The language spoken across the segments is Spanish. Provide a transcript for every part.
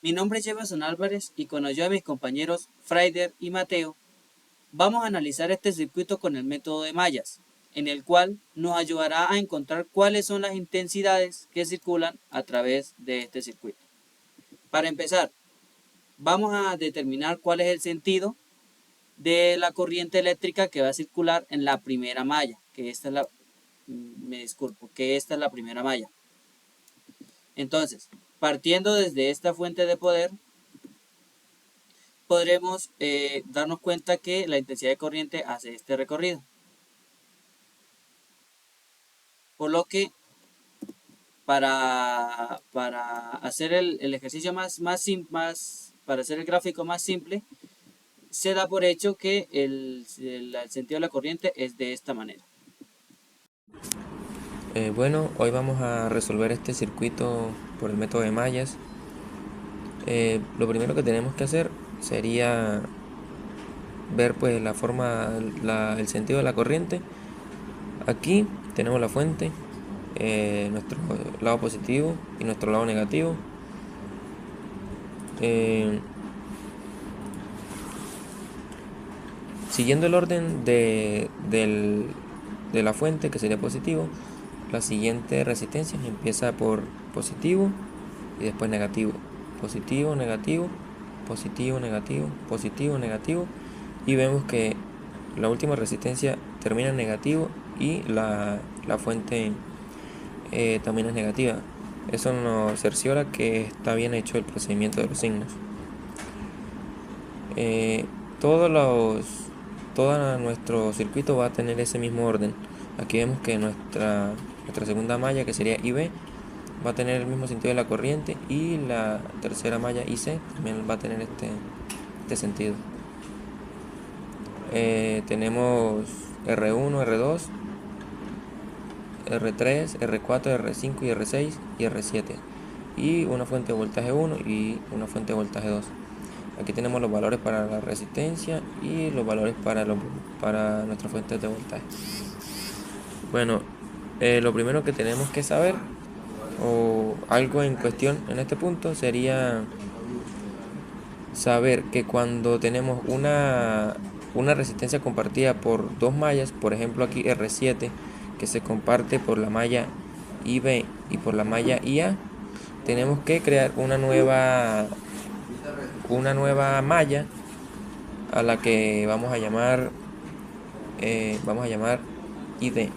Mi nombre es Jefferson Álvarez y con ayuda de mis compañeros Fraider y Mateo, vamos a analizar este circuito con el método de mallas, en el cual nos ayudará a encontrar cuáles son las intensidades que circulan a través de este circuito. Para empezar, vamos a determinar cuál es el sentido de la corriente eléctrica que va a circular en la primera malla, que esta es la primera malla. Entonces, partiendo desde esta fuente de poder, podremos darnos cuenta que la intensidad de corriente hace este recorrido. Por lo que para hacer el ejercicio para hacer el gráfico más simple, se da por hecho que el sentido de la corriente es de esta manera. Bueno, hoy vamos a resolver este circuito por el método de mallas. Lo primero que tenemos que hacer sería ver pues la forma, el sentido de la corriente. Aquí tenemos la fuente, nuestro lado positivo y nuestro lado negativo. Siguiendo el orden de la fuente, que sería positivo, la siguiente resistencia empieza por positivo y después negativo. Positivo, negativo, positivo, negativo, positivo, negativo. Y vemos que la última resistencia termina en negativo y la fuente también es negativa. Eso nos cerciora que está bien hecho el procedimiento de los signos. Todo nuestro circuito va a tener ese mismo orden. Aquí vemos que nuestra segunda malla, que sería IB, va a tener el mismo sentido de la corriente, y la tercera malla IC también va a tener este sentido. Tenemos R1, R2, R3, R4, R5 y R6 y R7, y una fuente de voltaje 1 y una fuente de voltaje 2. Aquí tenemos los valores para la resistencia y los valores para nuestras fuentes de voltaje. Bueno, lo primero que tenemos que saber, o algo en cuestión en este punto, sería saber que cuando tenemos una resistencia compartida por dos mallas, por ejemplo aquí R7, que se comparte por la malla IB y por la malla IA, tenemos que crear una nueva malla a la que vamos a llamar ID.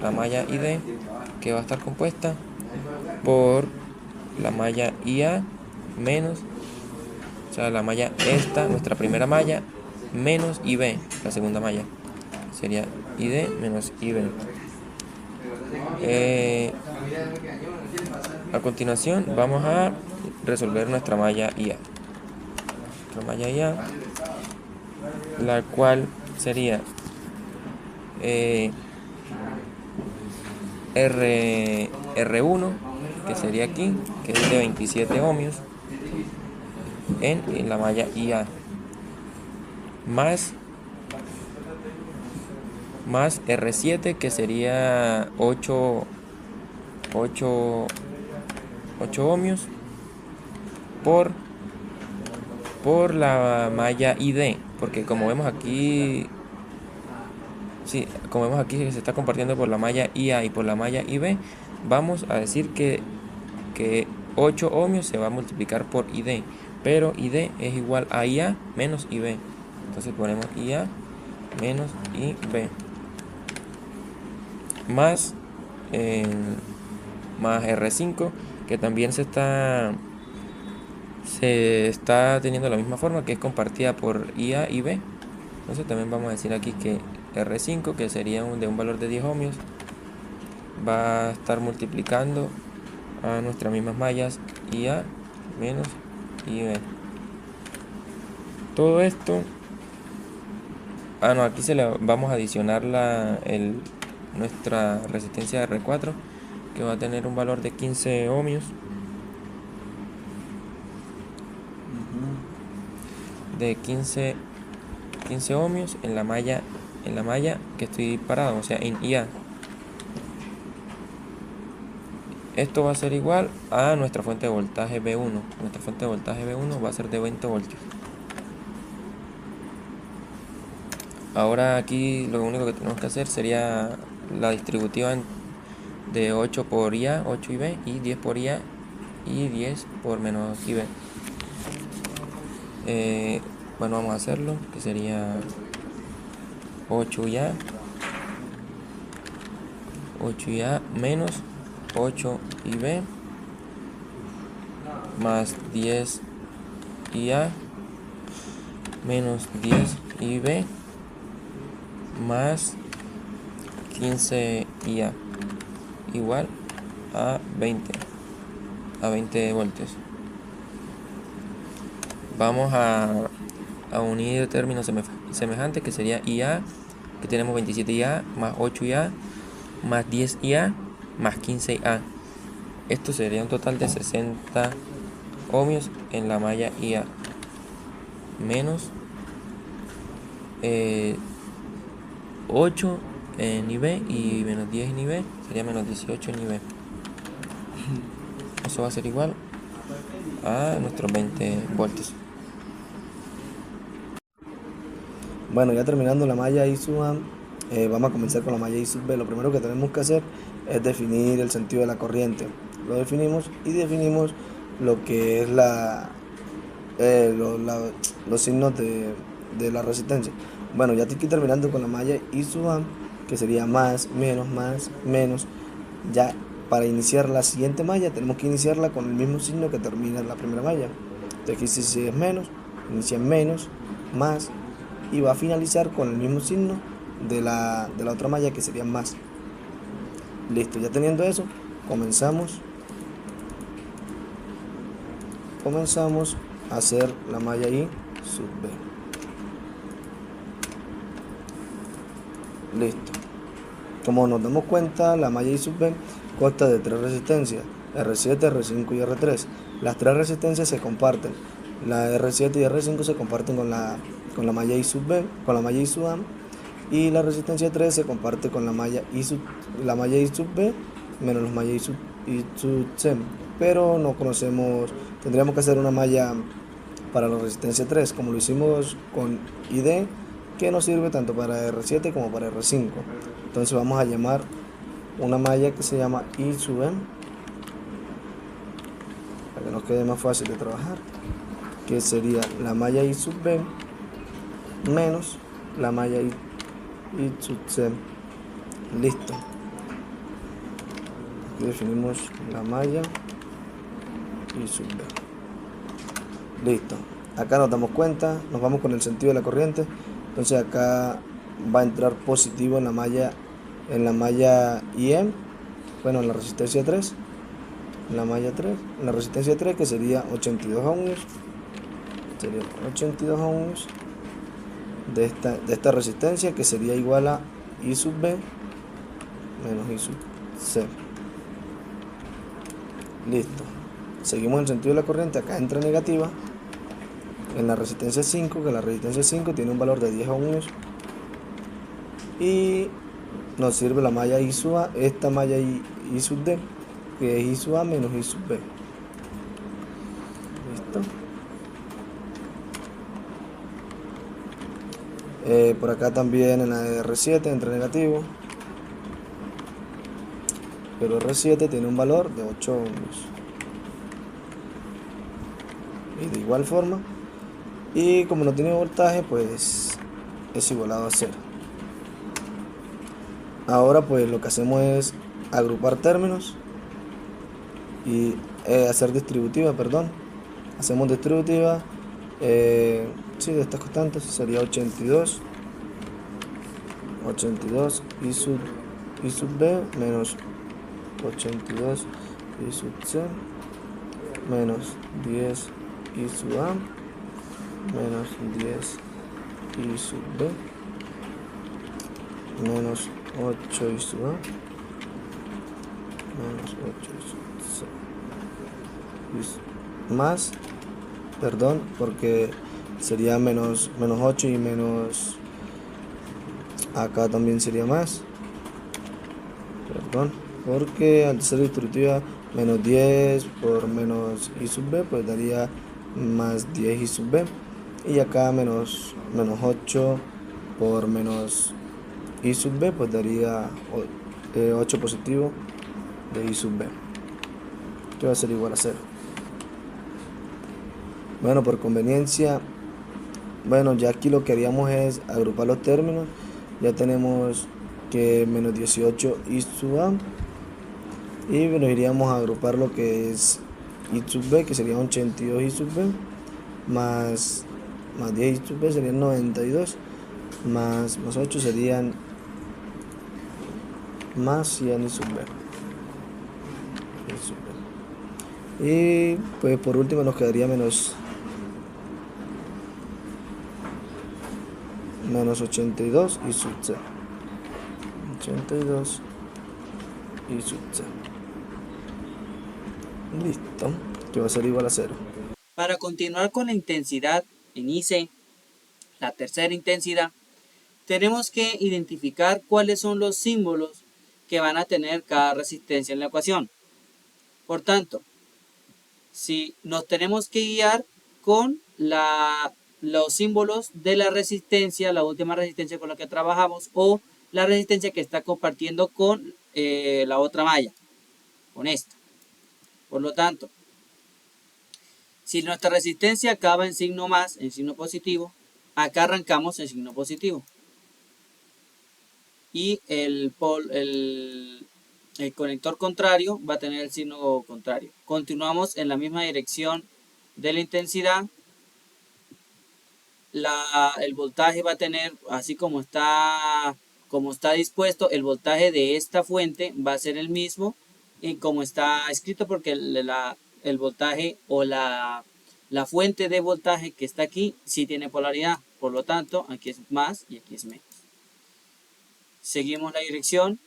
La malla ID, que va a estar compuesta por la malla IA menos, o sea, la malla esta, nuestra primera malla, menos IB, la segunda malla. Sería ID menos IB. A continuación vamos a resolver nuestra malla IA. Nuestra malla IA, la cual sería R1, que sería aquí, que es de 27 ohmios, en la malla IA, más R7, que sería 8 ohmios, por la malla ID, porque como vemos aquí que se está compartiendo por la malla IA y por la malla IB, vamos a decir que 8 ohmios se va a multiplicar por ID, pero ID es igual a IA menos IB. Entonces ponemos IA menos IB más R5, que también se está teniendo la misma forma, que es compartida por IA y B. Entonces también vamos a decir aquí que R5, que sería de un valor de 10 ohmios, va a estar multiplicando a nuestras mismas mallas IA menos IB. Todo esto, aquí vamos a adicionar nuestra resistencia R4, que va a tener un valor de 15 ohmios, de 15 ohmios en la malla que estoy parado, o sea en IA. Esto va a ser igual a nuestra fuente de voltaje V1. Nuestra fuente de voltaje V1 va a ser de 20 voltios. Ahora aquí lo único que tenemos que hacer sería la distributiva de 8 por IA, 8 IB, y 10 por IA y 10 por menos IB. Bueno, vamos a hacerlo, que sería 8 IA, 8 IA menos 8 IB más 10 IA menos 10 IB más 15 IA igual a 20 voltios. Vamos a unir términos semejantes, que sería IA, que tenemos 27 IA más 8 IA más 10 IA más 15 IA. Esto sería un total de 60 ohmios en la malla IA menos 8 en IB y menos 10 en IB, sería menos 18 en IB. Eso va a ser igual a nuestros 20 voltios. Bueno, ya terminando la malla I sub A, vamos a comenzar con la malla I sub B. Lo primero que tenemos que hacer es definir el sentido de la corriente. Lo definimos y definimos lo que es los signos de la resistencia. Bueno, ya estoy aquí terminando con la malla I sub A, que sería más, menos. Ya para iniciar la siguiente malla tenemos que iniciarla con el mismo signo que termina en la primera malla. Entonces aquí si es menos, inicia en menos, más, y va a finalizar con el mismo signo de la otra malla, que sería más. Listo, ya teniendo eso, comenzamos a hacer la malla I sub B. Listo. Como nos damos cuenta, la malla I sub B consta de 3 resistencias, R7, R5 y R3. Las 3 resistencias se comparten. La R7 y R5 se comparten con la malla I sub B, con la malla I sub A, y la resistencia 3 se comparte con la malla I sub B menos la malla I sub C. Pero no conocemos, tendríamos que hacer una malla para la resistencia 3, como lo hicimos con ID, que nos sirve tanto para R7 como para R5. Entonces vamos a llamar una malla que se llama I sub M, para que nos quede más fácil de trabajar, que sería la malla I sub B menos la malla I sub C. Listo. Aquí definimos la malla I sub B. Listo. Acá nos damos cuenta, nos vamos con el sentido de la corriente. Entonces acá va a entrar positivo en la malla IM, bueno, en la resistencia 3, en la malla 3, en la resistencia 3, que sería 82 ohmios, de esta resistencia, que sería igual a I sub B menos I sub C. Listo. Seguimos el sentido de la corriente. Acá entra negativa en la resistencia 5, que la resistencia 5 tiene un valor de 10 ohmios, y nos sirve la malla I sub A, esta malla I sub D, que es I sub A menos I sub B. Listo. Por acá también en la R7 entra negativo, pero R7 tiene un valor de 8 ohmios. Y de igual forma, y como no tiene voltaje, pues es igualado a 0. Ahora pues lo que hacemos es agrupar términos y hacer distributiva, hacemos distributiva de estas constantes. Sería 82 I sub B menos 82 I sub C menos 10 I sub A menos 10 I sub B menos 8 I sub A menos 8 I sub C más, porque sería menos 8 y menos, acá también sería más, porque al ser distributiva Menos 10 por menos I sub B, pues daría más 10 I sub B. Y acá menos 8 por menos I sub B, pues daría 8 positivo de I sub B, que va a ser igual a 0. Bueno, por conveniencia, bueno, ya aquí lo que haríamos es agrupar los términos. Ya tenemos que menos 18 I sub A, y nos iríamos a agrupar lo que es I sub B, que sería 82 I sub B, más 10 I sub B serían 92, más 8 serían más 100 I sub B. Y pues por último nos quedaría menos 82 I sub C. 82 I sub C. Listo, que va a ser igual a 0. Para continuar con la intensidad en IC, la tercera intensidad, tenemos que identificar cuáles son los símbolos que van a tener cada resistencia en la ecuación. Por tanto, si nos tenemos que guiar con los símbolos de la resistencia, la última resistencia con la que trabajamos, o la resistencia que está compartiendo con la otra malla, con esta. Por lo tanto, si nuestra resistencia acaba en signo más, en signo positivo, acá arrancamos en signo positivo. Y el conector contrario va a tener el signo contrario. Continuamos en la misma dirección de la intensidad. El voltaje va a tener, así como está dispuesto, el voltaje de esta fuente va a ser el mismo y como está escrito, porque el voltaje o la fuente de voltaje que está aquí sí tiene polaridad. Por lo tanto, aquí es más y aquí es menos. Seguimos la dirección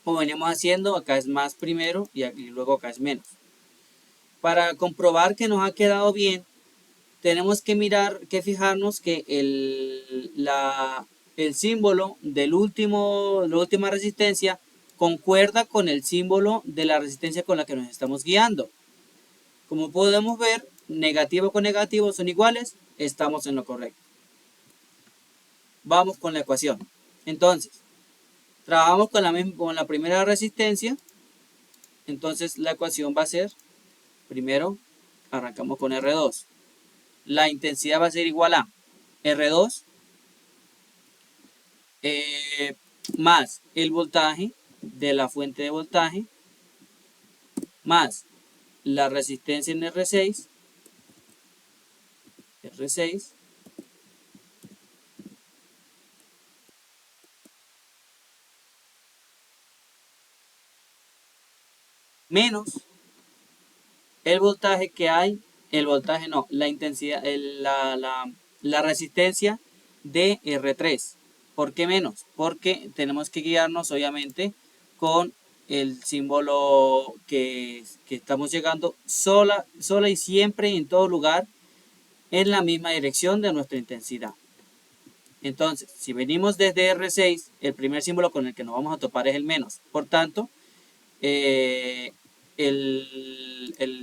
como venimos haciendo. Acá es más primero y luego acá es menos. Para comprobar que nos ha quedado bien, tenemos que fijarnos que el símbolo de la última resistencia concuerda con el símbolo de la resistencia con la que nos estamos guiando. Como podemos ver, negativo con negativo son iguales, estamos en lo correcto. Vamos con la ecuación. Entonces, trabajamos con la primera resistencia. Entonces la ecuación va a ser, primero arrancamos con R2. La intensidad va a ser igual a R2 más el voltaje de la fuente de voltaje más la resistencia en R6 menos el voltaje que hay, la intensidad, la resistencia de R3. ¿Por qué menos? Porque tenemos que guiarnos obviamente con el símbolo que estamos llegando sola y siempre y en todo lugar en la misma dirección de nuestra intensidad. Entonces, si venimos desde R6, el primer símbolo con el que nos vamos a topar es el menos. Por tanto, el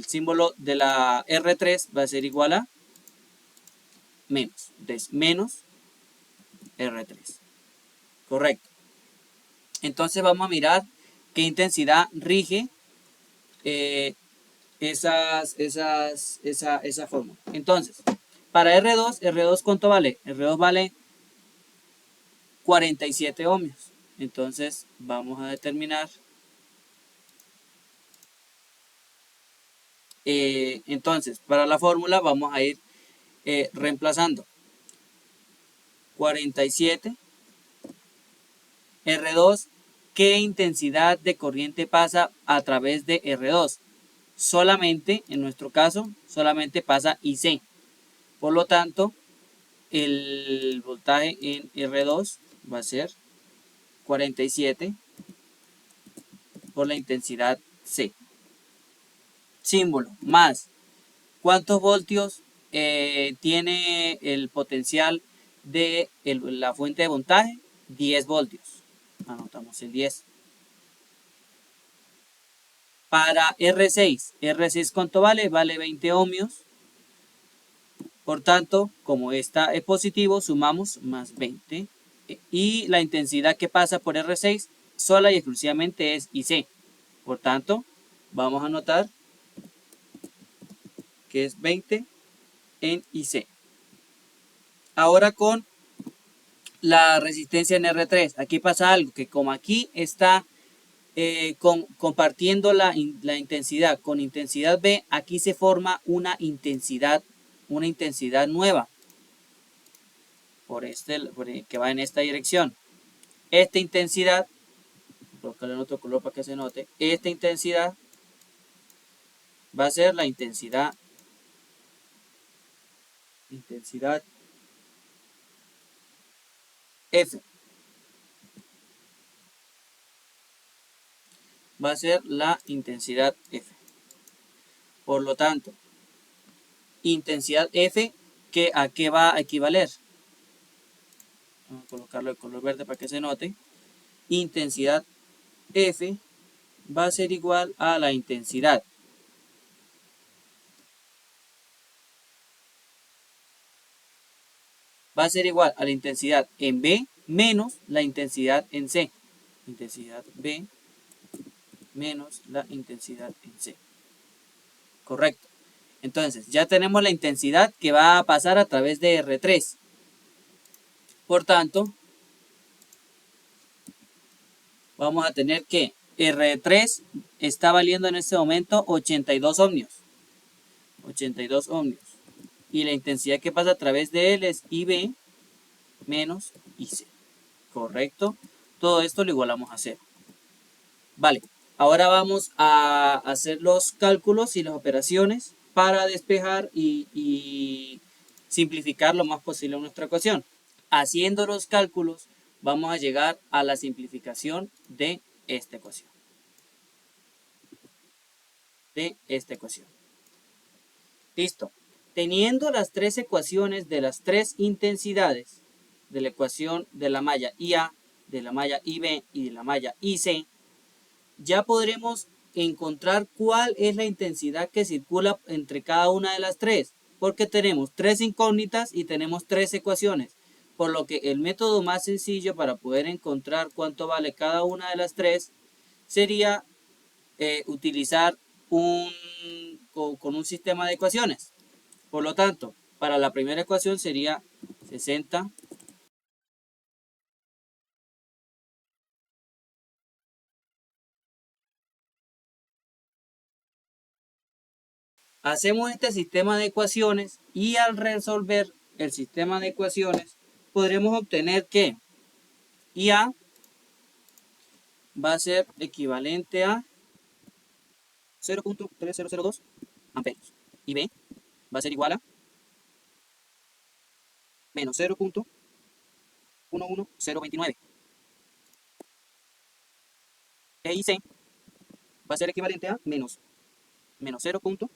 símbolo de la R3 va a ser igual a menos. Entonces, menos R3. Correcto. Entonces vamos a mirar qué intensidad rige esa fórmula. Entonces, para R2 ¿cuánto vale? R2 vale 47 ohmios. Entonces vamos a determinar. Entonces, para la fórmula vamos a ir reemplazando 47 R2. ¿Qué intensidad de corriente pasa a través de R2? Solamente, en nuestro caso, solamente pasa IC. Por lo tanto, el voltaje en R2 va a ser 47 por la intensidad C. Símbolo más. ¿Cuántos voltios tiene el potencial de la fuente de voltaje? 10 voltios. Anotamos el 10. Para R6 ¿cuánto vale? Vale 20 ohmios. Por tanto, como esta es positivo, sumamos más 20. Y la intensidad que pasa por R6 sola y exclusivamente es IC. Por tanto, vamos a anotar que es 20 en IC. Ahora con la resistencia en R3. Aquí pasa algo, que como aquí está compartiendo la intensidad con intensidad B, aquí se forma una intensidad nueva que va en esta dirección. Esta intensidad, voy a colocarle en otro color para que se note, esta intensidad va a ser la intensidad F. Va a ser la intensidad F. Por lo tanto, intensidad F, ¿a qué va a equivaler? Vamos a colocarlo de color verde para que se note. Intensidad F va a ser igual a la intensidad en B menos la intensidad en C. Intensidad B menos la intensidad en C. Correcto. Entonces, ya tenemos la intensidad que va a pasar a través de R3. Por tanto, vamos a tener que R3 está valiendo en este momento 82 ohmios. 82 ohmios. Y la intensidad que pasa a través de él es IB menos IC. Correcto. Todo esto lo igualamos a 0. Vale. Ahora vamos a hacer los cálculos y las operaciones para despejar y simplificar lo más posible nuestra ecuación. Haciendo los cálculos vamos a llegar a la simplificación de esta ecuación. Listo. Teniendo las tres ecuaciones de las tres intensidades de la ecuación de la malla IA, de la malla IB y de la malla IC, ya podremos encontrar cuál es la intensidad que circula entre cada una de las tres, porque tenemos tres incógnitas y tenemos tres ecuaciones, por lo que el método más sencillo para poder encontrar cuánto vale cada una de las tres sería utilizar con un sistema de ecuaciones. Por lo tanto, para la primera ecuación sería 60 hacemos este sistema de ecuaciones y al resolver el sistema de ecuaciones podremos obtener que IA va a ser equivalente a 0.3002 amperios y B va a ser igual a menos 0.11029 e IC va a ser equivalente a menos 0.2004.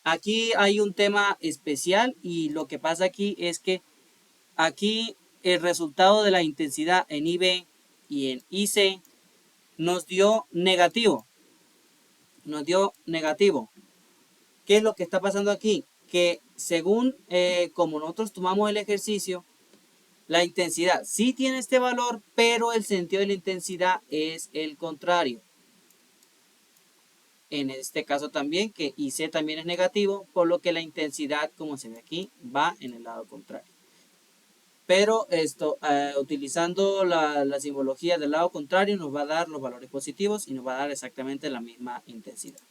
Aquí hay un tema especial y lo que pasa aquí es que aquí el resultado de la intensidad en IB y en IC nos dio negativo. ¿Qué es lo que está pasando aquí? Que según como nosotros tomamos el ejercicio, la intensidad sí tiene este valor, pero el sentido de la intensidad es el contrario. En este caso también, que IC también es negativo, por lo que la intensidad, como se ve aquí, va en el lado contrario. Pero esto, utilizando la simbología del lado contrario, nos va a dar los valores positivos y nos va a dar exactamente la misma intensidad.